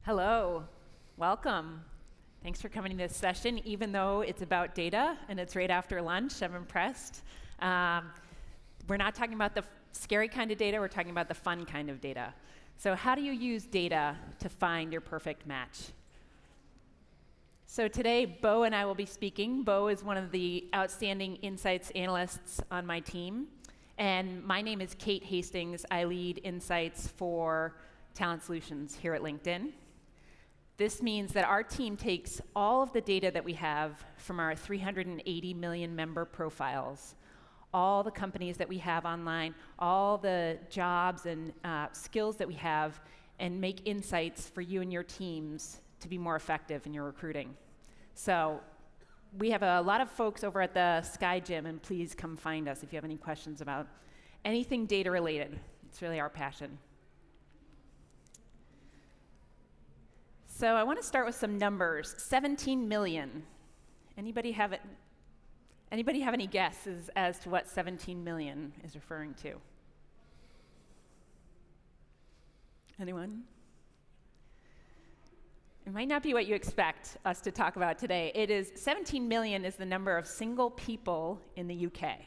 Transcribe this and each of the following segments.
Hello, welcome. Thanks for coming to this session. Even though it's about data and it's right after lunch, I'm impressed. We're not talking about the scary kind of data, we're talking about the fun kind of data. So how do you use data to find your perfect match? So today, Bo and I will be speaking. Bo is one of the outstanding insights analysts on my team. And my name is Kate Hastings. I lead insights for talent solutions here at LinkedIn. This means that our team takes all of the data that we have from our 380 million member profiles, all the companies that we have online, all the jobs and skills that we have, and make insights for you and your teams to be more effective in your recruiting. So we have a lot of folks over at the Sky Gym, and please come find us if you have any questions about anything data related. It's really our passion. So I want to start with some numbers. 17 million. Anybody have any guesses as to what 17 million is referring to? Anyone? It might not be what you expect us to talk about today. 17 million is the number of single people in the UK.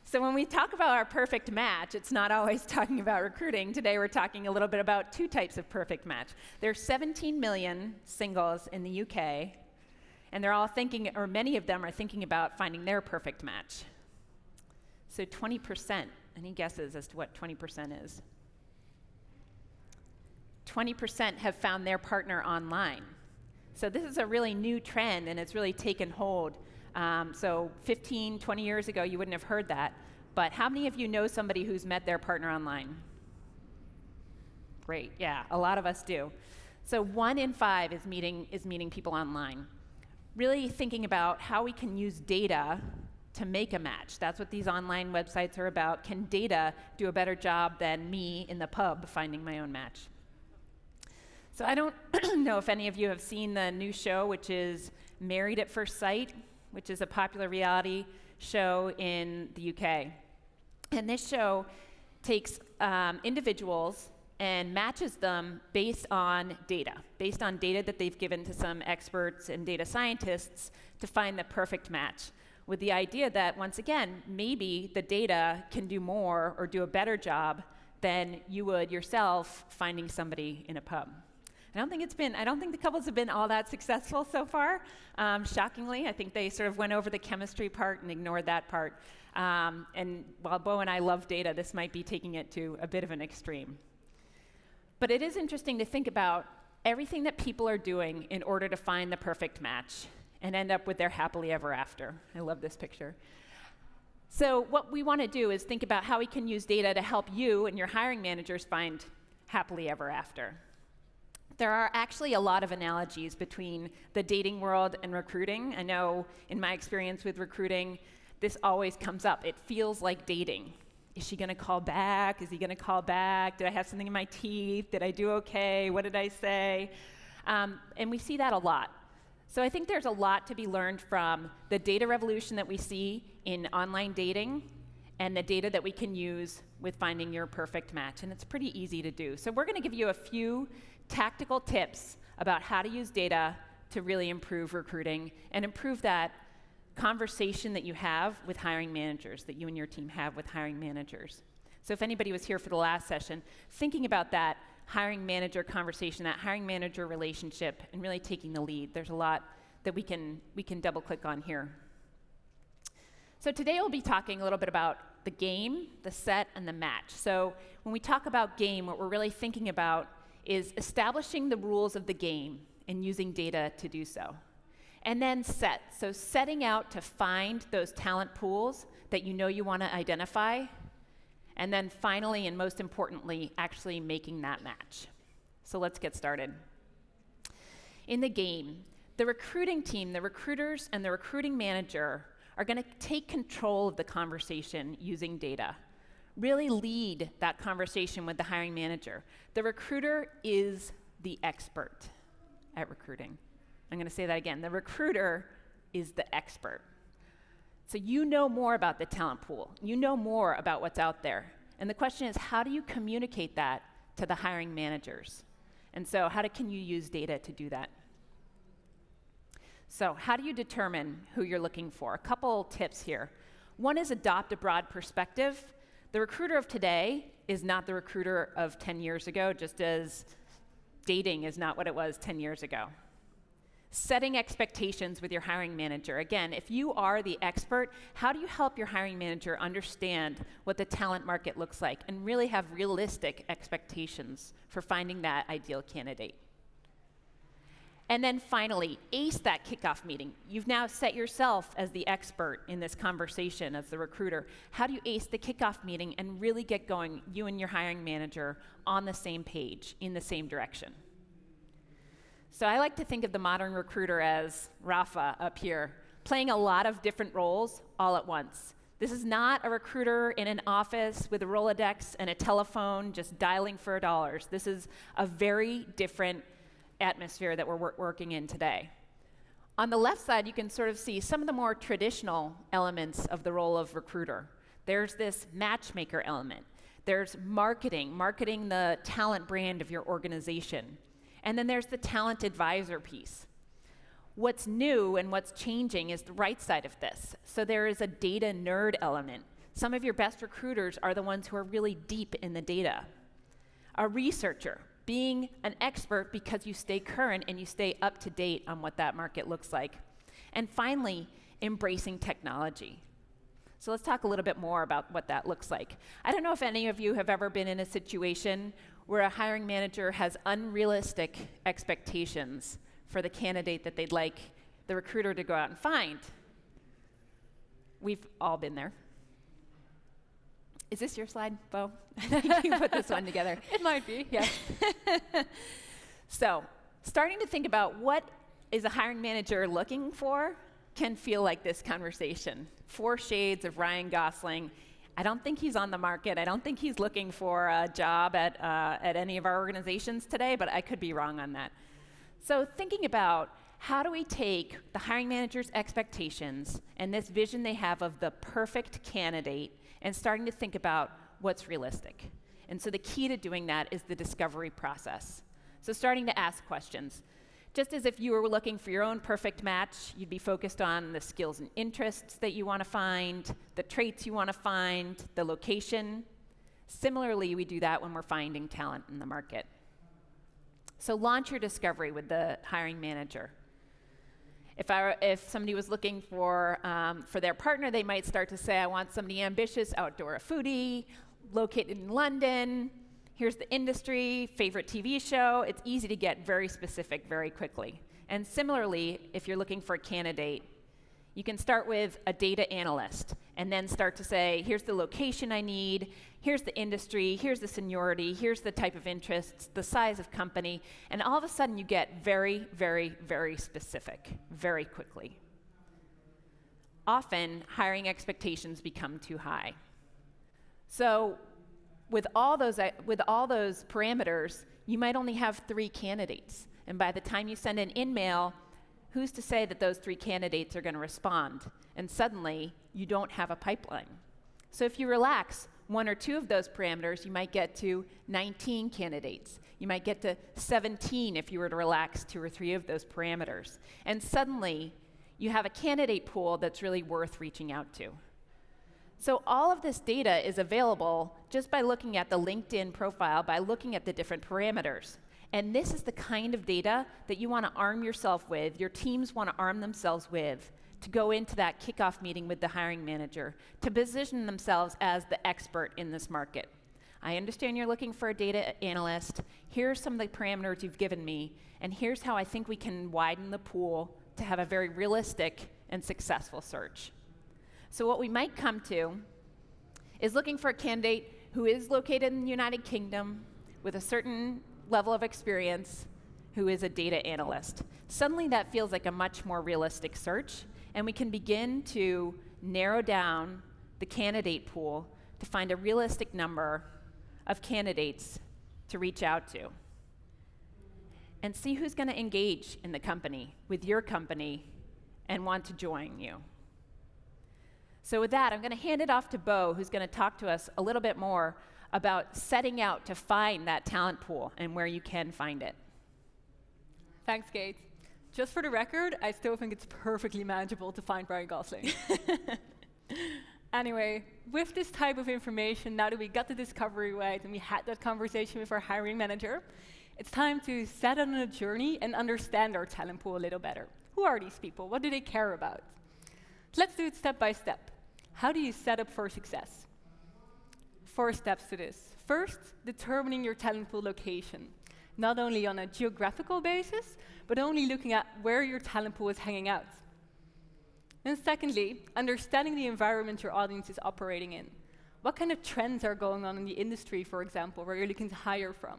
So when we talk about our perfect match, it's not always talking about recruiting. Today we're talking a little bit about two types of perfect match. There's 17 million singles in the UK, and they're all thinking, or many of them are thinking about finding their perfect match. So 20%, any guesses as to what 20% is? 20% have found their partner online. So this is a really new trend, and it's really taken hold. So 15, 20 years ago, you wouldn't have heard that. But how many of you know somebody who's met their partner online? Great, yeah, a lot of us do. So 1 in 5 is meeting people online. Really thinking about how we can use data to make a match. That's what these online websites are about. Can data do a better job than me in the pub finding my own match? So I don't know if any of you have seen the new show, which is Married at First Sight, which is a popular reality show in the UK. And this show takes individuals and matches them based on data that they've given to some experts and data scientists to find the perfect match, with the idea that, once again, maybe the data can do more or do a better job than you would yourself finding somebody in a pub. I don't think the couples have been all that successful so far. Shockingly, I think they sort of went over the chemistry part and ignored that part. And while Bo and I love data, this might be taking it to a bit of an extreme. But it is interesting to think about everything that people are doing in order to find the perfect match and end up with their happily ever after. I love this picture. So what we want to do is think about how we can use data to help you and your hiring managers find happily ever after. There are actually a lot of analogies between the dating world and recruiting. I know in my experience with recruiting, this always comes up. It feels like dating. Is she going to call back? Is he going to call back? Did I have something in my teeth? Did I do okay? What did I say? And we see that a lot. So I think there's a lot to be learned from the data revolution that we see in online dating and the data that we can use with finding your perfect match. And it's pretty easy to do. So we're going to give you a few tactical tips about how to use data to really improve recruiting and improve that conversation that you have with hiring managers, that you and your team have with hiring managers. So if anybody was here for the last session, thinking about that hiring manager conversation, that hiring manager relationship, and really taking the lead, there's a lot that we can double click on here. So today we'll be talking a little bit about the game, the set, and the match. So when we talk about game, what we're really thinking about is establishing the rules of the game and using data to do so. And then set, so setting out to find those talent pools that you know you want to identify, and then finally, and most importantly, actually making that match. So let's get started. In the game, the recruiting team, the recruiters and the recruiting manager are going to take control of the conversation using data. Really lead that conversation with the hiring manager. The recruiter is the expert at recruiting. I'm going to say that again. The recruiter is the expert. So you know more about the talent pool. You know more about what's out there. And the question is, how do you communicate that to the hiring managers? And so can you use data to do that? So how do you determine who you're looking for? A couple tips here. One is adopt a broad perspective. The recruiter of today is not the recruiter of 10 years ago, just as dating is not what it was 10 years ago. Setting expectations with your hiring manager. Again, if you are the expert, how do you help your hiring manager understand what the talent market looks like and really have realistic expectations for finding that ideal candidate? And then finally, ace that kickoff meeting. You've now set yourself as the expert in this conversation as the recruiter. How do you ace the kickoff meeting and really get going, you and your hiring manager, on the same page, in the same direction? So I like to think of the modern recruiter as Rafa up here, playing a lot of different roles all at once. This is not a recruiter in an office with a Rolodex and a telephone just dialing for dollars. This is a very different atmosphere that we're working in today. On the left side, you can sort of see some of the more traditional elements of the role of recruiter. There's this matchmaker element. There's marketing the talent brand of your organization. And then there's the talent advisor piece. What's new and what's changing is the right side of this. So there is a data nerd element. Some of your best recruiters are the ones who are really deep in the data. A researcher, being an expert because you stay current and you stay up to date on what that market looks like. And finally, embracing technology. So let's talk a little bit more about what that looks like. I don't know if any of you have ever been in a situation where a hiring manager has unrealistic expectations for the candidate that they'd like the recruiter to go out and find. We've all been there. Is this your slide, Bo? I think you put this one together. It might be. Yeah. So, starting to think about what is a hiring manager looking for can feel like this conversation. 4 shades of Ryan Gosling. I don't think he's on the market. I don't think he's looking for a job at any of our organizations today, but I could be wrong on that. So thinking about how do we take the hiring manager's expectations and this vision they have of the perfect candidate and starting to think about what's realistic. And so the key to doing that is the discovery process. So starting to ask questions. Just as if you were looking for your own perfect match, you'd be focused on the skills and interests that you want to find, the traits you want to find, the location. Similarly, we do that when we're finding talent in the market. So launch your discovery with the hiring manager. If somebody was looking for their partner, they might start to say, I want somebody ambitious, outdoor, a foodie, located in London. Here's the industry, favorite TV show. It's easy to get very specific very quickly. And similarly, if you're looking for a candidate, you can start with a data analyst and then start to say, here's the location I need, here's the industry, here's the seniority, here's the type of interests, the size of company, and all of a sudden you get very, very, very specific very quickly. Often, hiring expectations become too high. So with all those parameters, you might only have 3 candidates. And by the time you send an in-mail, who's to say that those 3 candidates are going to respond? And suddenly, you don't have a pipeline. So if you relax 1 or 2 of those parameters, you might get to 19 candidates. You might get to 17 if you were to relax 2 or 3 of those parameters. And suddenly, you have a candidate pool that's really worth reaching out to. So all of this data is available just by looking at the LinkedIn profile, by looking at the different parameters. And this is the kind of data that you want to arm yourself with, your teams want to arm themselves with, to go into that kickoff meeting with the hiring manager, to position themselves as the expert in this market. I understand you're looking for a data analyst. Here's some of the parameters you've given me, and here's how I think we can widen the pool to have a very realistic and successful search. So what we might come to is looking for a candidate who is located in the United Kingdom with a certain level of experience, who is a data analyst. Suddenly that feels like a much more realistic search, and we can begin to narrow down the candidate pool to find a realistic number of candidates to reach out to. And see who's going to engage in the company, with your company, and want to join you. So with that, I'm going to hand it off to Bo, who's going to talk to us a little bit more about setting out to find that talent pool and where you can find it. Thanks, Kate. Just for the record, I still think it's perfectly manageable to find Ryan Gosling. Anyway, with this type of information, now that we got the discovery right and we had that conversation with our hiring manager, it's time to set out on a journey and understand our talent pool a little better. Who are these people? What do they care about? So let's do it step by step. How do you set up for success? 4 steps to this. First, determining your talent pool location, not only on a geographical basis, but only looking at where your talent pool is hanging out. And secondly, understanding the environment your audience is operating in. What kind of trends are going on in the industry, for example, where you're looking to hire from?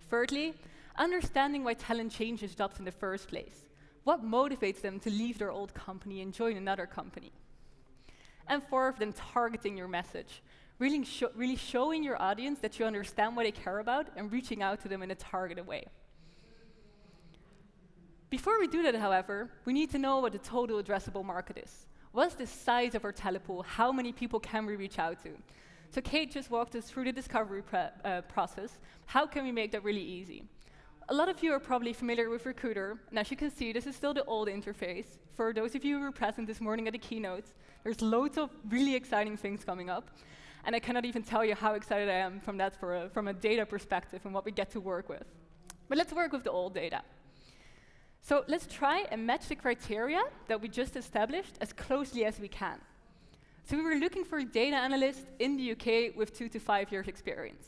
Thirdly, understanding why talent changes jobs in the first place. What motivates them to leave their old company and join another company? And fourth, then targeting your message. Really showing your audience that you understand what they care about and reaching out to them in a targeted way. Before we do that, however, we need to know what the total addressable market is. What's the size of our talent pool? How many people can we reach out to? So Kate just walked us through the discovery process. How can we make that really easy? A lot of you are probably familiar with Recruiter, and as you can see, this is still the old interface. For those of you who were present this morning at the keynotes, there's loads of really exciting things coming up, and I cannot even tell you how excited I am from a data perspective and what we get to work with. But let's work with the old data. So let's try and match the criteria that we just established as closely as we can. So we were looking for a data analyst in the UK with 2 to 5 years experience.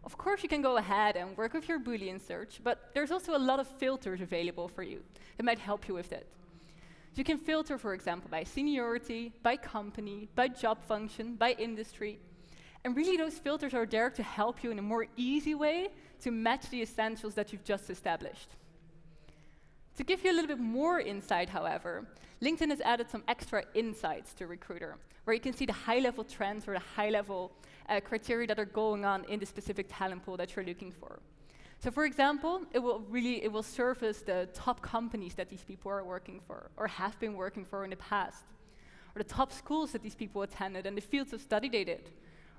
Of course, you can go ahead and work with your Boolean search, but there's also a lot of filters available for you that might help you with it. You can filter, for example, by seniority, by company, by job function, by industry. And really, those filters are there to help you in a more easy way to match the essentials that you've just established. To give you a little bit more insight, however, LinkedIn has added some extra insights to Recruiter, where you can see the high-level trends or the high-level criteria that are going on in the specific talent pool that you're looking for. So for example, it will surface the top companies that these people are working for or have been working for in the past, or the top schools that these people attended and the fields of study they did,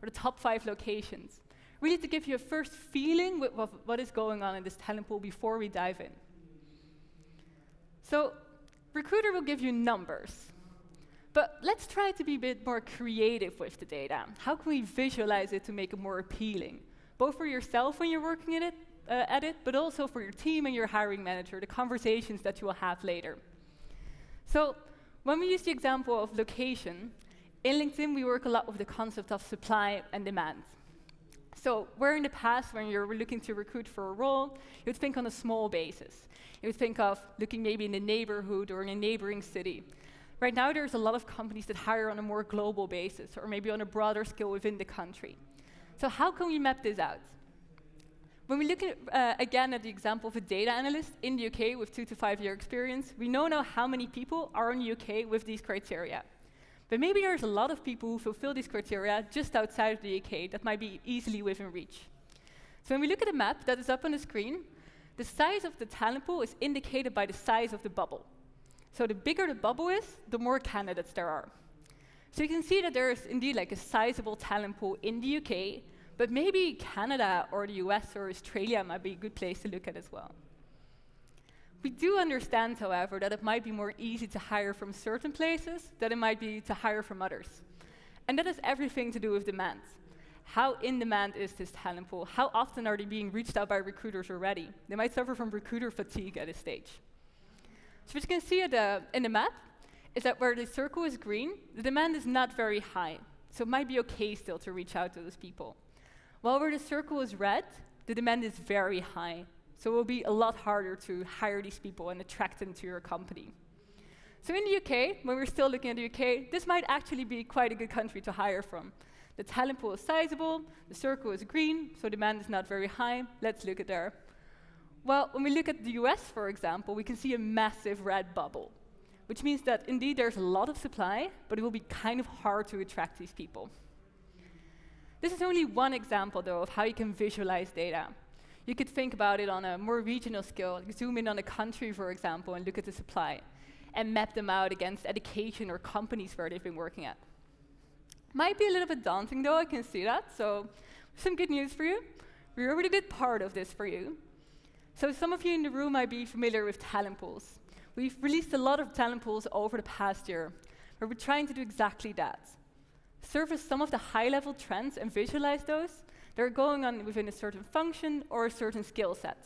or the top 5 locations, really to give you a first feeling with what is going on in this talent pool before we dive in. So Recruiter will give you numbers, but let's try to be a bit more creative with the data. How can we visualize it to make it more appealing, both for yourself when you're working at it, but also for your team and your hiring manager, the conversations that you will have later. So when we use the example of location, in LinkedIn we work a lot with the concept of supply and demand. So where in the past, when you're looking to recruit for a role, you would think on a small basis. You would think of looking maybe in the neighborhood or in a neighboring city. Right now, there's a lot of companies that hire on a more global basis, or maybe on a broader scale within the country. So how can we map this out? When we look at, again at the example of a data analyst in the UK with 2 to 5 year experience, we know now how many people are in the UK with these criteria. But maybe there's a lot of people who fulfill these criteria just outside of the UK that might be easily within reach. So when we look at a map that is up on the screen, the size of the talent pool is indicated by the size of the bubble. So the bigger the bubble is, the more candidates there are. So you can see that there is indeed like a sizable talent pool in the UK, but maybe Canada or the US or Australia might be a good place to look at as well. We do understand, however, that it might be more easy to hire from certain places than it might be to hire from others. And that has everything to do with demand. How in demand is this talent pool? How often are they being reached out by recruiters already? They might suffer from recruiter fatigue at this stage. So what you can see in the map is that where the circle is green, the demand is not very high. So it might be okay still to reach out to those people. While where the circle is red, the demand is very high. So it will be a lot harder to hire these people and attract them to your company. So in the UK, when we're still looking at the UK, this might actually be quite a good country to hire from. The talent pool is sizable, the circle is green, so demand is not very high. Let's look at there. Well, when we look at the US, for example, we can see a massive red bubble, which means that indeed there's a lot of supply, but it will be kind of hard to attract these people. This is only one example, though, of how you can visualize data. You could think about it on a more regional scale. You zoom in on a country, for example, and look at the supply, and map them out against education or companies where they've been working at. Might be a little bit daunting, though, I can see that. So some good news for you. We already did part of this for you. So some of you in the room might be familiar with talent pools. We've released a lot of talent pools over the past year, where we're trying to do exactly that. Surface some of the high-level trends and visualize those that are going on within a certain function or a certain skill set.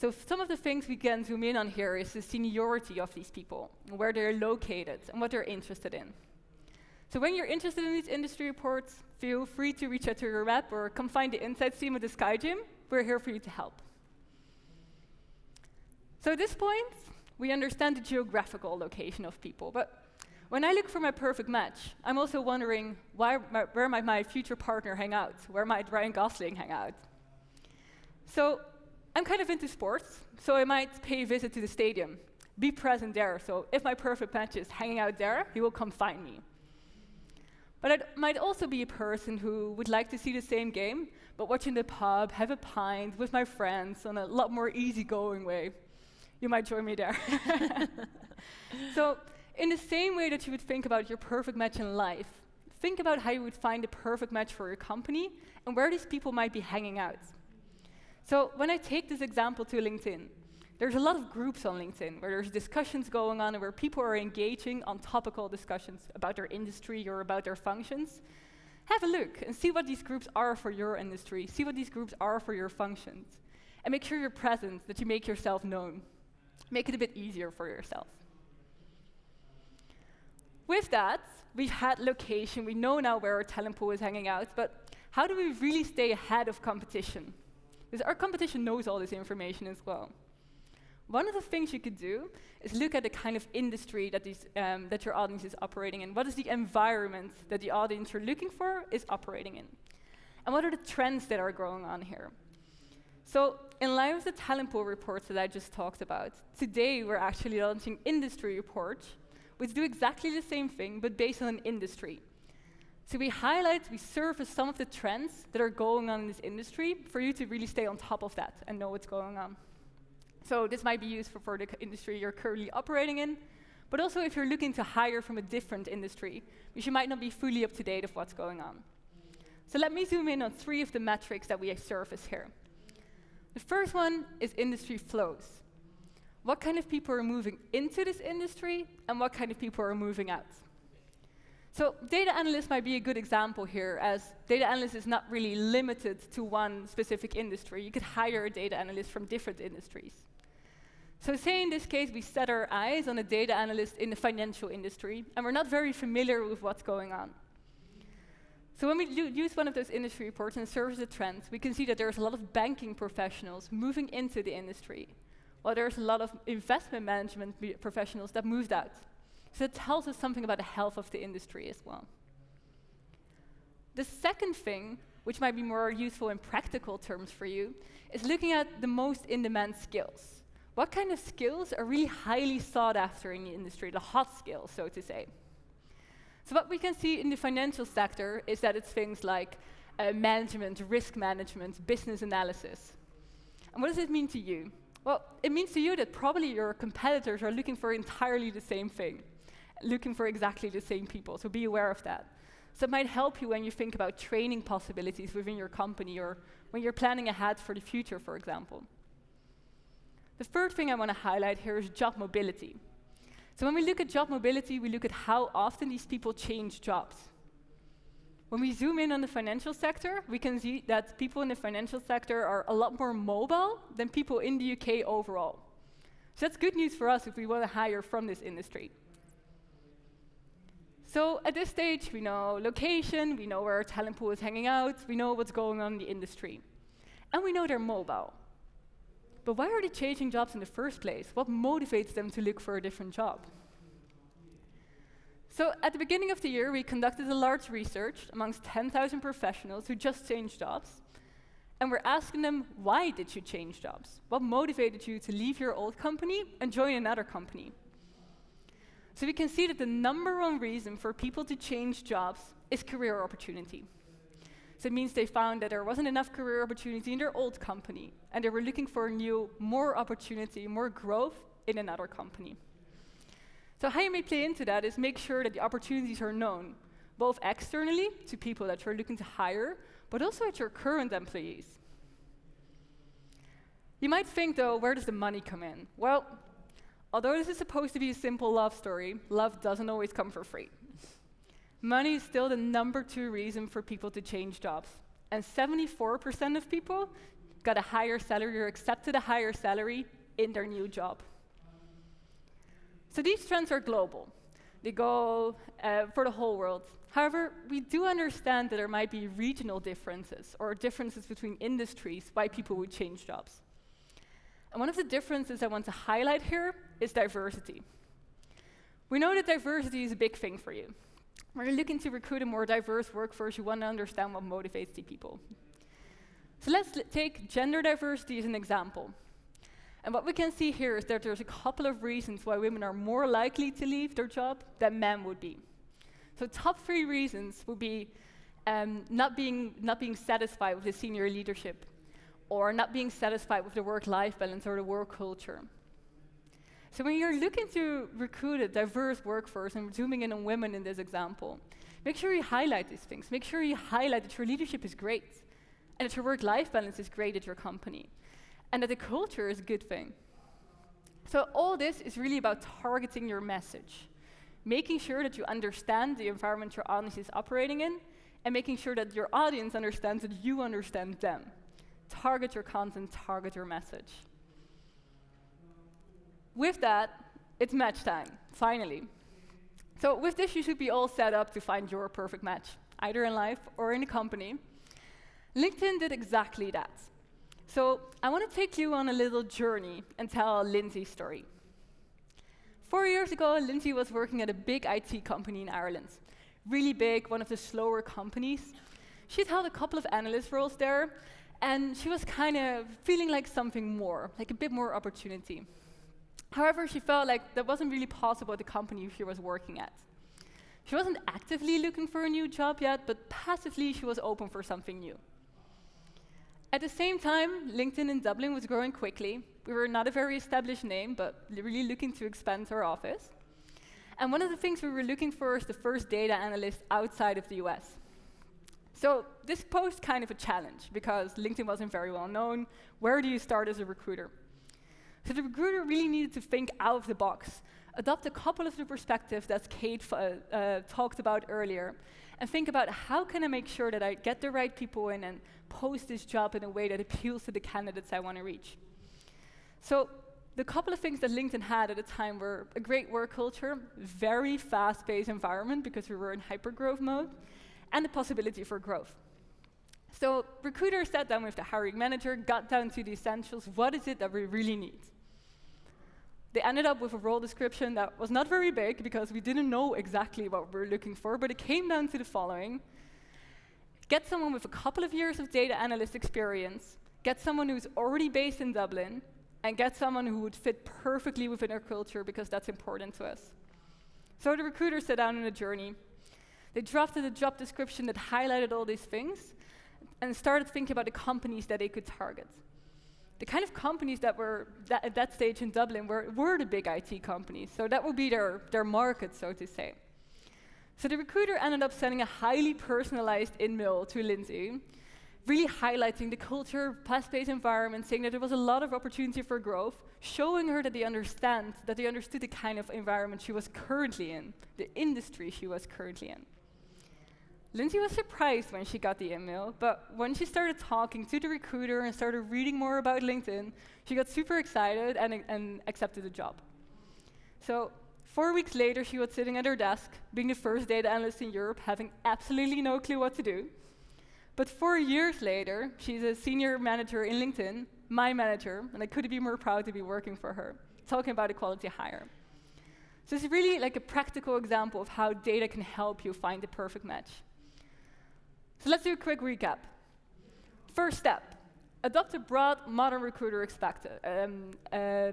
So some of the things we can zoom in on here is the seniority of these people, where they're located, and what they're interested in. So when you're interested in these industry reports, feel free to reach out to your rep or come find the insights team at the Sky Gym. We're here for you to help. So at this point, we understand the geographical location of people, but when I look for my perfect match, I'm also wondering where might my future partner hang out? Where might Ryan Gosling hang out? So I'm kind of into sports, so I might pay a visit to the stadium, be present there, so if my perfect match is hanging out there, he will come find me. But I might also be a person who would like to see the same game, but watch in the pub, have a pint with my friends on a lot more easygoing way. You might join me there. So in the same way that you would think about your perfect match in life, think about how you would find the perfect match for your company and where these people might be hanging out. So when I take this example to LinkedIn, there's a lot of groups on LinkedIn where there's discussions going on and where people are engaging on topical discussions about their industry or about their functions. Have a look and see what these groups are for your industry, see what these groups are for your functions, and make sure you're present, that you make yourself known. Make it a bit easier for yourself. With that, we've had location, we know now where our talent pool is hanging out, but how do we really stay ahead of competition? Because our competition knows all this information as well. One of the things you could do is look at the kind of industry that your audience is operating in. What is the environment that the audience you're looking for is operating in? And what are the trends that are going on here? So in line with the talent pool reports that I just talked about, today we're actually launching industry reports, which do exactly the same thing, but based on an industry. So we surface some of the trends that are going on in this industry for you to really stay on top of that and know what's going on. So this might be useful for the industry you're currently operating in, but also if you're looking to hire from a different industry, because you might not be fully up to date of what's going on. So let me zoom in on 3 of the metrics that we surface here. The first one is industry flows. What kind of people are moving into this industry, and what kind of people are moving out? So data analyst might be a good example here, as data analyst is not really limited to one specific industry. You could hire a data analyst from different industries. So say in this case, we set our eyes on a data analyst in the financial industry, and we're not very familiar with what's going on. So when we use one of those industry reports and surface the trends, we can see that there's a lot of banking professionals moving into the industry, while there's a lot of investment management professionals that moved out. So it tells us something about the health of the industry as well. The second thing, which might be more useful in practical terms for you, is looking at the most in-demand skills. What kind of skills are really highly sought after in the industry, the hot skills, so to say? So what we can see in the financial sector is that it's things like management, risk management, business analysis. And what does it mean to you? Well, it means to you that probably your competitors are looking for entirely the same thing, looking for exactly the same people, so be aware of that. So it might help you when you think about training possibilities within your company or when you're planning ahead for the future, for example. The third thing I want to highlight here is job mobility. So when we look at job mobility, we look at how often these people change jobs. When we zoom in on the financial sector, we can see that people in the financial sector are a lot more mobile than people in the UK overall. So that's good news for us if we want to hire from this industry. So at this stage, we know location, we know where our talent pool is hanging out, we know what's going on in the industry. And we know they're mobile. But why are they changing jobs in the first place? What motivates them to look for a different job? So at the beginning of the year, we conducted a large research amongst 10,000 professionals who just changed jobs. And we're asking them, why did you change jobs? What motivated you to leave your old company and join another company? So we can see that the number one reason for people to change jobs is career opportunity. So it means they found that there wasn't enough career opportunity in their old company, and they were looking for new, more opportunity, more growth in another company. So how you may play into that is make sure that the opportunities are known, both externally to people that you're looking to hire, but also at your current employees. You might think, though, where does the money come in? Well, although this is supposed to be a simple love story, love doesn't always come for free. Money is still the #2 reason for people to change jobs. And 74% of people got a higher salary or accepted a higher salary in their new job. So these trends are global. They go for the whole world. However, we do understand that there might be regional differences or differences between industries why people would change jobs. And one of the differences I want to highlight here is diversity. We know that diversity is a big thing for you. When you're looking to recruit a more diverse workforce, you want to understand what motivates the people. So let's take gender diversity as an example. And what we can see here is that there's a couple of reasons why women are more likely to leave their job than men would be. So top 3 reasons would be not being satisfied with the senior leadership, or not being satisfied with the work-life balance or the work culture. So when you're looking to recruit a diverse workforce, and zooming in on women in this example, make sure you highlight these things. Make sure you highlight that your leadership is great, and that your work-life balance is great at your company, and that the culture is a good thing. So all this is really about targeting your message, making sure that you understand the environment your audience is operating in, and making sure that your audience understands that you understand them. Target your content, target your message. With that, it's match time, finally. So with this, you should be all set up to find your perfect match, either in life or in a company. LinkedIn did exactly that. So I want to take you on a little journey and tell Lindsay's story. 4 years ago, Lindsay was working at a big IT company in Ireland. Really big, one of the slower companies. She'd held a couple of analyst roles there, and she was kind of feeling like something more, like a bit more opportunity. However, she felt like that wasn't really possible at the company she was working at. She wasn't actively looking for a new job yet, but passively she was open for something new. At the same time, LinkedIn in Dublin was growing quickly. We were not a very established name, but really looking to expand our office. And one of the things we were looking for is the first data analyst outside of the US. So this posed kind of a challenge, because LinkedIn wasn't very well known. Where do you start as a recruiter? So the recruiter really needed to think out of the box, adopt a couple of the perspectives that Kate talked about earlier, and think about how can I make sure that I get the right people in and post this job in a way that appeals to the candidates I want to reach. So the couple of things that LinkedIn had at the time were a great work culture, very fast-paced environment because we were in hyper-growth mode, and the possibility for growth. So recruiters sat down with the hiring manager, got down to the essentials. What is it that we really need? They ended up with a role description that was not very big because we didn't know exactly what we were looking for, but it came down to the following. Get someone with a couple of years of data analyst experience, get someone who's already based in Dublin, and get someone who would fit perfectly within our culture because that's important to us. So the recruiters sat down on a journey. They drafted a job description that highlighted all these things and started thinking about the companies that they could target. The kind of companies that were at that stage in Dublin were the big IT companies, so that would be their market, so to say. So the recruiter ended up sending a highly personalized email to Lindsay, really highlighting the culture, fast-paced environment, saying that there was a lot of opportunity for growth, showing her that they understood the kind of environment she was currently in, the industry she was currently in. Lindsay was surprised when she got the email, but when she started talking to the recruiter and started reading more about LinkedIn, she got super excited and accepted the job. So 4 weeks later, she was sitting at her desk, being the first data analyst in Europe, having absolutely no clue what to do. But 4 years later, she's a senior manager in LinkedIn, my manager, and I couldn't be more proud to be working for her, talking about a quality hire. So it's really like a practical example of how data can help you find the perfect match. So let's do a quick recap. First step, adopt a broad, modern recruiter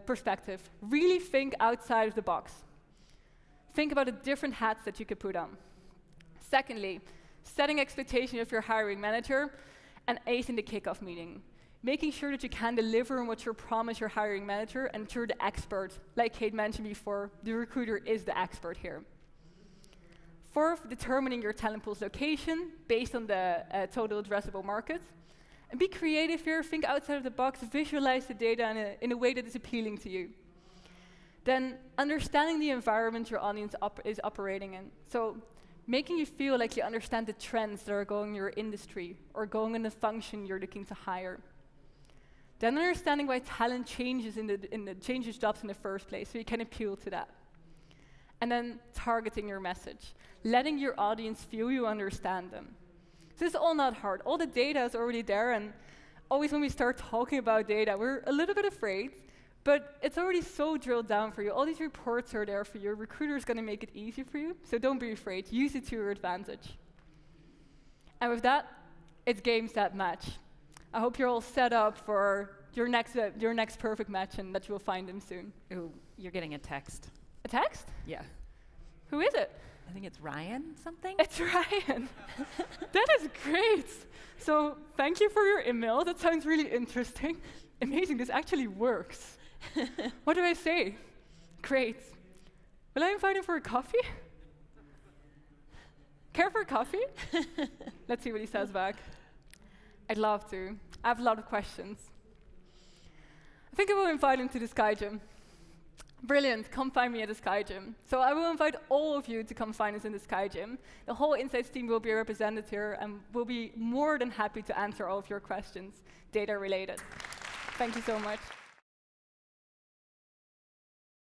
perspective. Really think outside of the box. Think about the different hats that you could put on. Secondly, setting expectations of your hiring manager and acing the kickoff meeting. Making sure that you can deliver on what you promise your hiring manager and that you're the expert. Like Kate mentioned before, the recruiter is the expert here. Fourth, determining your talent pool's location based on the total addressable market. And be creative here, think outside of the box, visualize the data in a way that is appealing to you. Then understanding the environment your audience is operating in. So making you feel like you understand the trends that are going in your industry or going in the function you're looking to hire. Then understanding why talent changes changes jobs in the first place, so you can appeal to that. And then targeting your message, letting your audience feel you understand them. So this is all not hard. All the data is already there, and always when we start talking about data, we're a little bit afraid, but it's already so drilled down for you. All these reports are there for you. Recruiter is going to make it easy for you, so don't be afraid. Use it to your advantage. And with that, it's game, set, match. I hope you're all set up for your next perfect match and that you will find them soon. Ooh, you're getting a text. A text? Yeah. Who is it? I think it's Ryan something. It's Ryan. That is great. So thank you for your email. That sounds really interesting. Amazing, this actually works. What do I say? Great. Will I invite him for a coffee? Care for a coffee? Let's see what he says back. I'd love to. I have a lot of questions. I think I will invite him to the Sky Gym. Brilliant, come find me at the Sky Gym. So I will invite all of you to come find us in the Sky Gym. The whole Insights team will be represented here and will be more than happy to answer all of your questions, data related. Thank you so much.